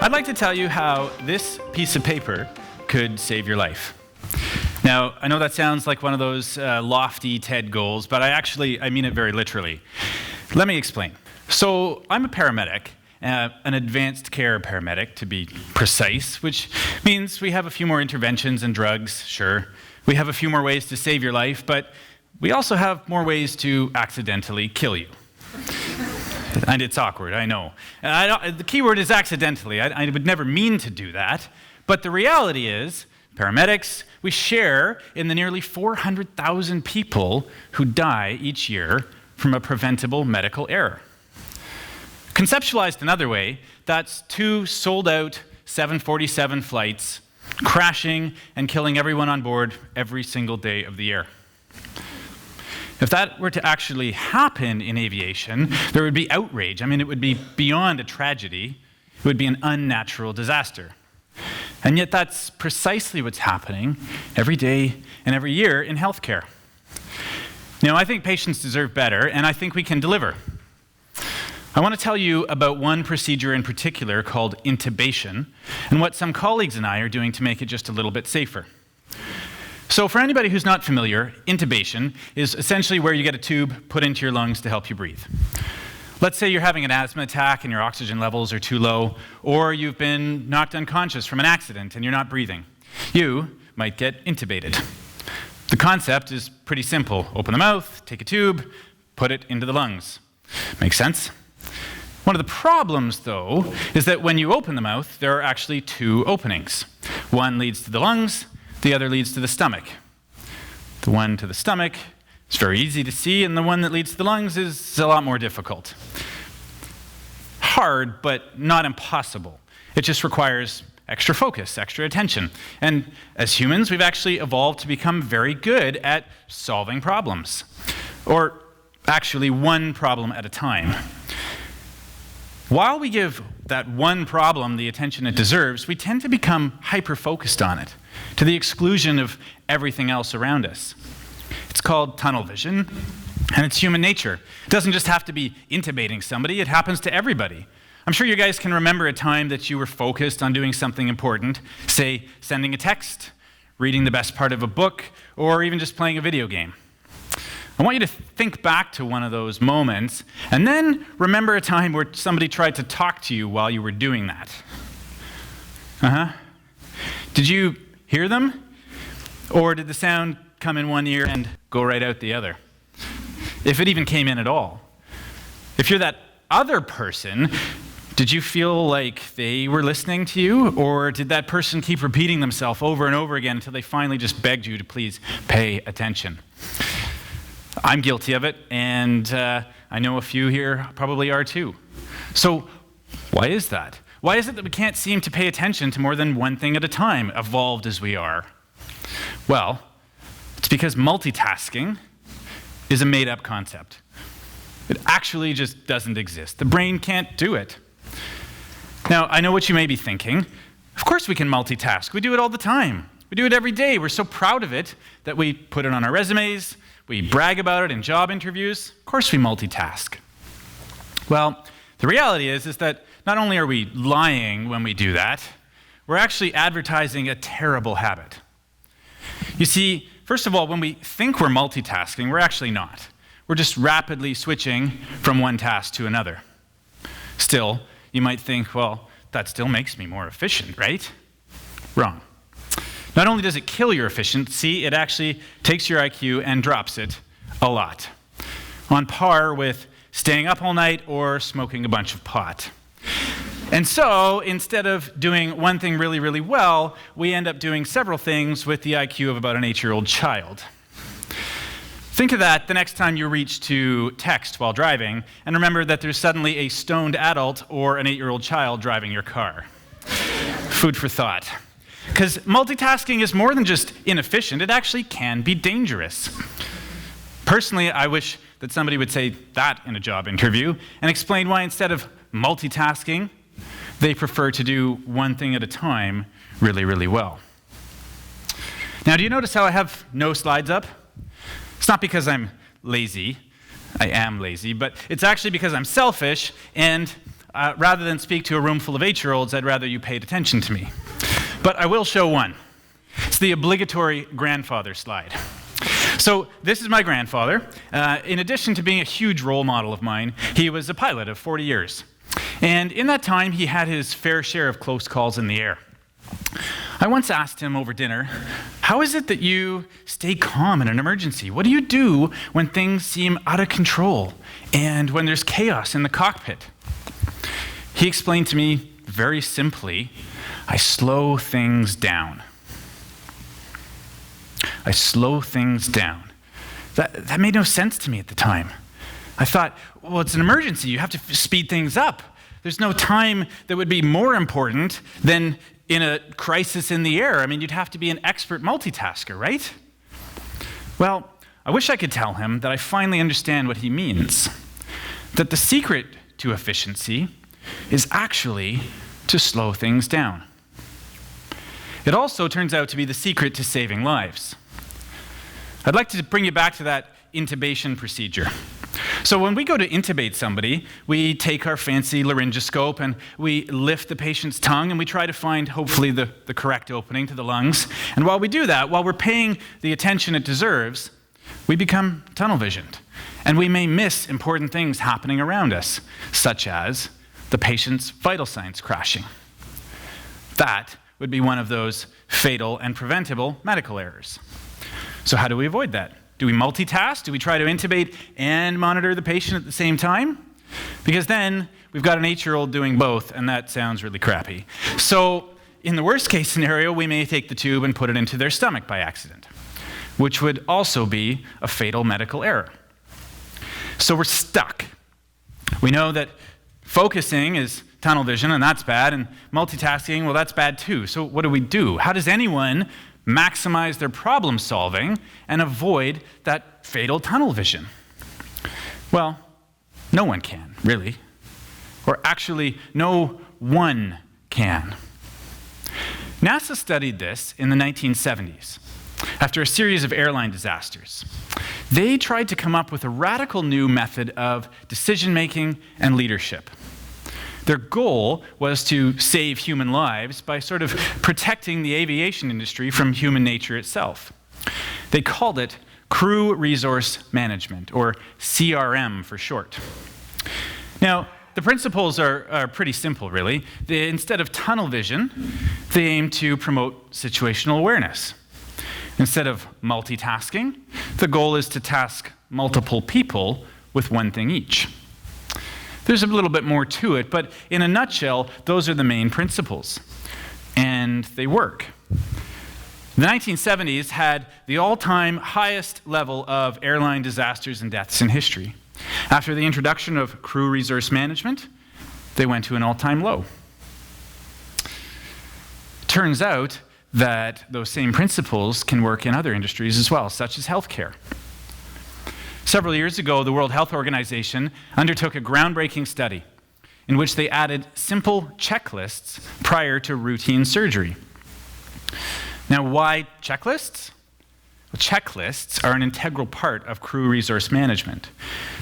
I'd like to tell you how this piece of paper could save your life. Now, I know that sounds like one of those lofty TED goals, but I mean it very literally. Let me explain. So I'm a paramedic, an advanced care paramedic to be precise, which means we have a few more interventions and drugs, sure. We have a few more ways to save your life, but we also have more ways to accidentally kill you. And it's awkward, I know. The key word is accidentally. I would never mean to do that. But the reality is, paramedics, we share in the nearly 400,000 people who die each year from a preventable medical error. Conceptualized another way, that's 2 sold-out 747 flights crashing and killing everyone on board every single day of the year. If that were to actually happen in aviation, there would be outrage. I mean, it would be beyond a tragedy. It would be an unnatural disaster. And yet that's precisely what's happening every day and every year in healthcare. Now, I think patients deserve better, and I think we can deliver. I want to tell you about one procedure in particular called intubation, and what some colleagues and I are doing to make it just a little bit safer. So for anybody who's not familiar, intubation is essentially where you get a tube put into your lungs to help you breathe. Let's say you're having an asthma attack and your oxygen levels are too low, or you've been knocked unconscious from an accident and you're not breathing. You might get intubated. The concept is pretty simple. Open the mouth, take a tube, put it into the lungs. Make sense? One of the problems, though, is that when you open the mouth, there are actually 2 openings. One leads to the lungs, the other leads to the stomach. The one to the stomach is very easy to see, and the one that leads to the lungs is a lot more difficult. Hard, but not impossible. It just requires extra focus, extra attention. And as humans, we've actually evolved to become very good at solving problems. Or actually one problem at a time. While we give that one problem the attention it deserves, we tend to become hyper-focused on it, to the exclusion of everything else around us. It's called tunnel vision, and it's human nature. It doesn't just have to be intubating somebody, it happens to everybody. I'm sure you guys can remember a time that you were focused on doing something important, say sending a text, reading the best part of a book, or even just playing a video game. I want you to think back to one of those moments, and then remember a time where somebody tried to talk to you while you were doing that. Did you hear them? Or did the sound come in one ear and go right out the other? If it even came in at all. If you're that other person, did you feel like they were listening to you? Or did that person keep repeating themselves over and over again until they finally just begged you to please pay attention? I'm guilty of it, and I know a few here probably are too. So why is that? Why is it that we can't seem to pay attention to more than one thing at a time, evolved as we are? Well, it's because multitasking is a made-up concept. It actually just doesn't exist. The brain can't do it. Now, I know what you may be thinking. Of course we can multitask. We do it all the time. We do it every day. We're so proud of it that we put it on our resumes. We brag about it in job interviews. Of course we multitask. Well, the reality is that not only are we lying when we do that, we're actually advertising a terrible habit. You see, first of all, when we think we're multitasking, we're actually not. We're just rapidly switching from one task to another. Still, you might think, well, that still makes me more efficient, right? Wrong. Not only does it kill your efficiency, it actually takes your IQ and drops it a lot. On par with staying up all night or smoking a bunch of pot. And so, instead of doing one thing really, really well, we end up doing several things with the IQ of about an 8-year-old child. Think of that the next time you reach to text while driving, and remember that there's suddenly a stoned adult or an 8-year-old child driving your car. Food for thought. Because multitasking is more than just inefficient, it actually can be dangerous. Personally, I wish that somebody would say that in a job interview and explain why instead of multitasking, they prefer to do one thing at a time really, really well. Now, do you notice how I have no slides up? It's not because I'm lazy. I am lazy, but it's actually because I'm selfish and rather than speak to a room full of 8-year-olds, I'd rather you paid attention to me. But I will show one. It's the obligatory grandfather slide. So this is my grandfather. In addition to being a huge role model of mine, he was a pilot of 40 years. And in that time, he had his fair share of close calls in the air. I once asked him over dinner, how is it that you stay calm in an emergency? What do you do when things seem out of control and when there's chaos in the cockpit? He explained to me very simply, I slow things down. I slow things down. That made no sense to me at the time. I thought, well, it's an emergency. You have to speed things up. There's no time that would be more important than in a crisis in the air. I mean, you'd have to be an expert multitasker, right? Well, I wish I could tell him that I finally understand what he means. That the secret to efficiency is actually to slow things down. It also turns out to be the secret to saving lives. I'd like to bring you back to that intubation procedure. So when we go to intubate somebody, we take our fancy laryngoscope and we lift the patient's tongue and we try to find, hopefully, the correct opening to the lungs. And while we do that, while we're paying the attention it deserves, we become tunnel visioned. And we may miss important things happening around us, such as the patient's vital signs crashing. That would be one of those fatal and preventable medical errors. So how do we avoid that? Do we multitask? Do we try to intubate and monitor the patient at the same time? Because then we've got an 8-year-old doing both, and that sounds really crappy. So in the worst case scenario, we may take the tube and put it into their stomach by accident, which would also be a fatal medical error. So we're stuck. We know that focusing is tunnel vision, and that's bad, and multitasking, well, that's bad too. So what do? How does anyone maximize their problem solving and avoid that fatal tunnel vision? Well, no one can, really. Or actually, no one can. NASA studied this in the 1970s after a series of airline disasters. They tried to come up with a radical new method of decision-making and leadership. Their goal was to save human lives by sort of protecting the aviation industry from human nature itself. They called it Crew Resource Management, or CRM for short. Now, the principles are pretty simple, really. Instead of tunnel vision, they aim to promote situational awareness. Instead of multitasking, the goal is to task multiple people with one thing each. There's a little bit more to it, but in a nutshell, those are the main principles. And they work. The 1970s had the all-time highest level of airline disasters and deaths in history. After the introduction of crew resource management, they went to an all-time low. Turns out that those same principles can work in other industries as well, such as healthcare. Several years ago, the World Health Organization undertook a groundbreaking study in which they added simple checklists prior to routine surgery. Now, why checklists? Well, checklists are an integral part of crew resource management.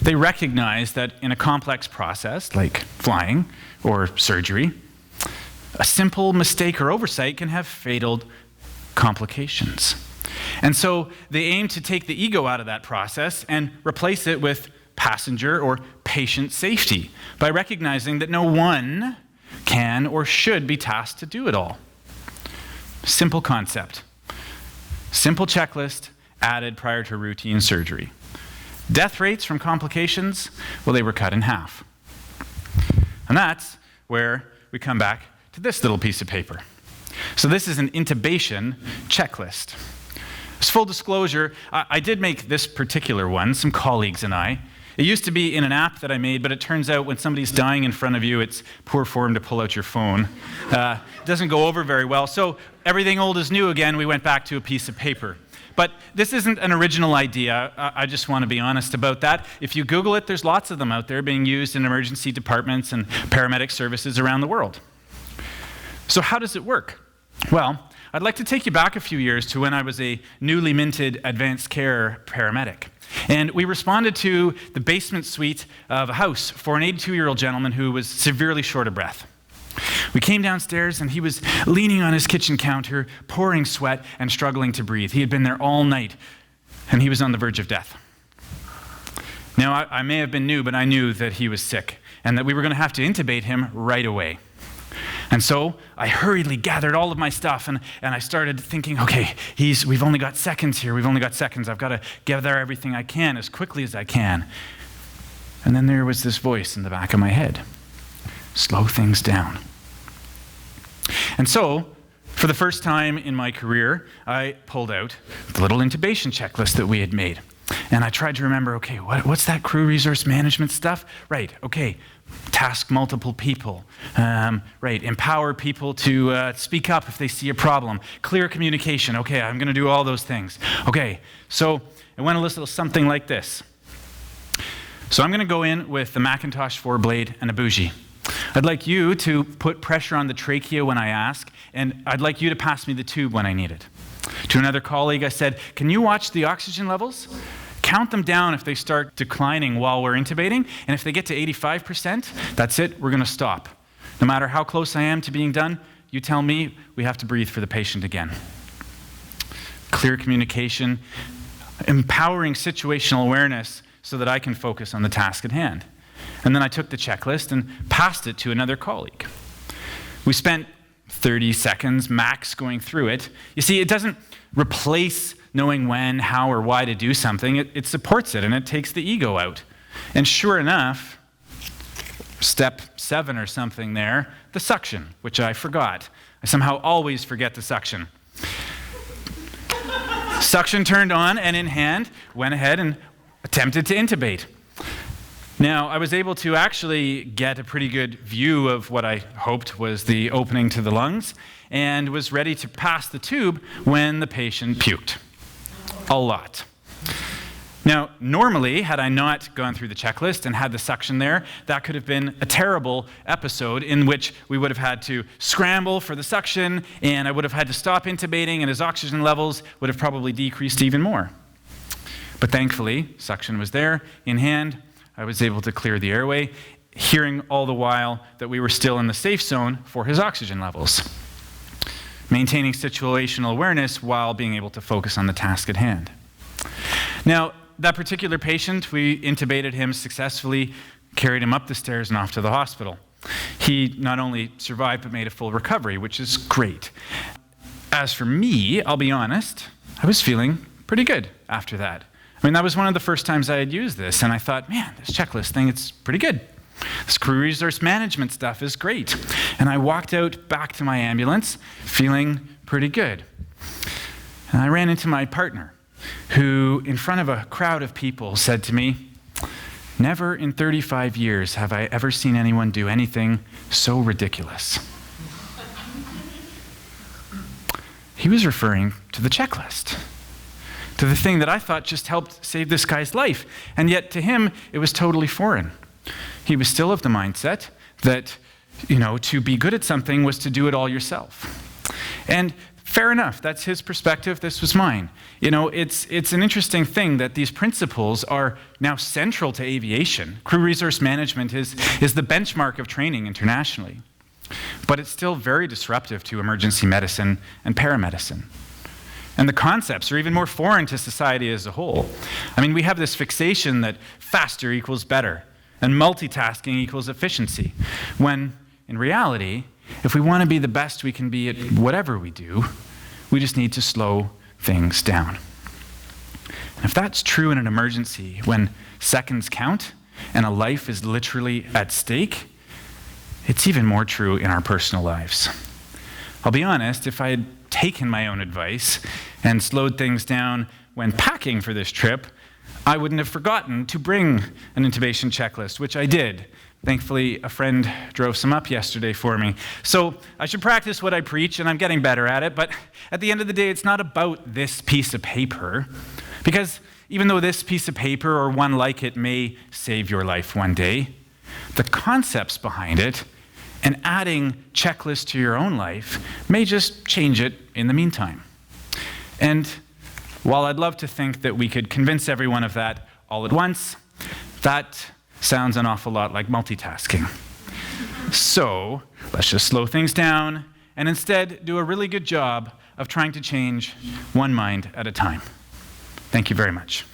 They recognize that in a complex process, like flying or surgery, a simple mistake or oversight can have fatal complications. And so they aim to take the ego out of that process and replace it with passenger or patient safety by recognizing that no one can or should be tasked to do it all. Simple concept. Simple checklist added prior to routine surgery. Death rates from complications, well, they were cut in half. And that's where we come back to this little piece of paper. So this is an intubation checklist. As full disclosure, I did make this particular one, some colleagues and I. It used to be in an app that I made, but it turns out when somebody's dying in front of you, it's poor form to pull out your phone. It doesn't go over very well. So everything old is new again. We went back to a piece of paper. But this isn't an original idea. I just want to be honest about that. If you Google it, there's lots of them out there being used in emergency departments and paramedic services around the world. So how does it work? Well, I'd like to take you back a few years to when I was a newly minted Advanced Care Paramedic. And we responded to the basement suite of a house for an 82-year-old gentleman who was severely short of breath. We came downstairs and he was leaning on his kitchen counter, pouring sweat and struggling to breathe. He had been there all night and he was on the verge of death. Now, I may have been new, but I knew that he was sick and that we were going to have to intubate him right away. And so I hurriedly gathered all of my stuff and I started thinking, okay, we've only got seconds here. We've only got seconds. I've got to gather everything I can as quickly as I can. And then there was this voice in the back of my head. Slow things down. And so, for the first time in my career, I pulled out the little intubation checklist that we had made. And I tried to remember, okay, what's that crew resource management stuff? Right, okay, task multiple people. Right, empower people to speak up if they see a problem. Clear communication, okay, I'm going to do all those things. Okay, so it went a little something like this. So I'm going to go in with the Macintosh 4-blade and a bougie. I'd like you to put pressure on the trachea when I ask, and I'd like you to pass me the tube when I need it. To another colleague, I said, can you watch the oxygen levels? Count them down if they start declining while we're intubating, and if they get to 85%, that's it, we're going to stop. No matter how close I am to being done, you tell me we have to breathe for the patient again. Clear communication, empowering situational awareness so that I can focus on the task at hand. And then I took the checklist and passed it to another colleague. We spent 30 seconds max going through it. You see, it doesn't replace knowing when, how, or why to do something. It supports it, and it takes the ego out. And sure enough, step 7 or something there, the suction, which I forgot. I somehow always forget the suction. Suction turned on, and in hand, went ahead and attempted to intubate. Now, I was able to actually get a pretty good view of what I hoped was the opening to the lungs and was ready to pass the tube when the patient puked. A lot. Now, normally, had I not gone through the checklist and had the suction there, that could have been a terrible episode in which we would have had to scramble for the suction and I would have had to stop intubating and his oxygen levels would have probably decreased even more. But thankfully, suction was there in hand. I was able to clear the airway, hearing all the while that we were still in the safe zone for his oxygen levels. Maintaining situational awareness while being able to focus on the task at hand. Now, that particular patient, we intubated him successfully, carried him up the stairs and off to the hospital. He not only survived, but made a full recovery, which is great. As for me, I'll be honest, I was feeling pretty good after that. I mean, that was one of the first times I had used this, and I thought, man, this checklist thing, it's pretty good. This crew resource management stuff is great. And I walked out back to my ambulance feeling pretty good. And I ran into my partner, who, in front of a crowd of people, said to me, never in 35 years have I ever seen anyone do anything so ridiculous. He was referring to the checklist, to the thing that I thought just helped save this guy's life. And yet to him, it was totally foreign. He was still of the mindset that, to be good at something was to do it all yourself. And fair enough, that's his perspective, this was mine. It's an interesting thing that these principles are now central to aviation. Crew resource management is the benchmark of training internationally. But it's still very disruptive to emergency medicine and paramedicine. And the concepts are even more foreign to society as a whole. I mean, we have this fixation that faster equals better, and multitasking equals efficiency, when in reality, if we want to be the best we can be at whatever we do, we just need to slow things down. And if that's true in an emergency, when seconds count and a life is literally at stake, it's even more true in our personal lives. I'll be honest, if I had taken my own advice and slowed things down when packing for this trip, I wouldn't have forgotten to bring an intubation checklist, which I did. Thankfully, a friend drove some up yesterday for me. So I should practice what I preach, and I'm getting better at it, but at the end of the day, it's not about this piece of paper, because even though this piece of paper or one like it may save your life one day, the concepts behind it And adding checklists to your own life may just change it in the meantime. And while I'd love to think that we could convince everyone of that all at once, that sounds an awful lot like multitasking. So let's just slow things down and instead do a really good job of trying to change one mind at a time. Thank you very much.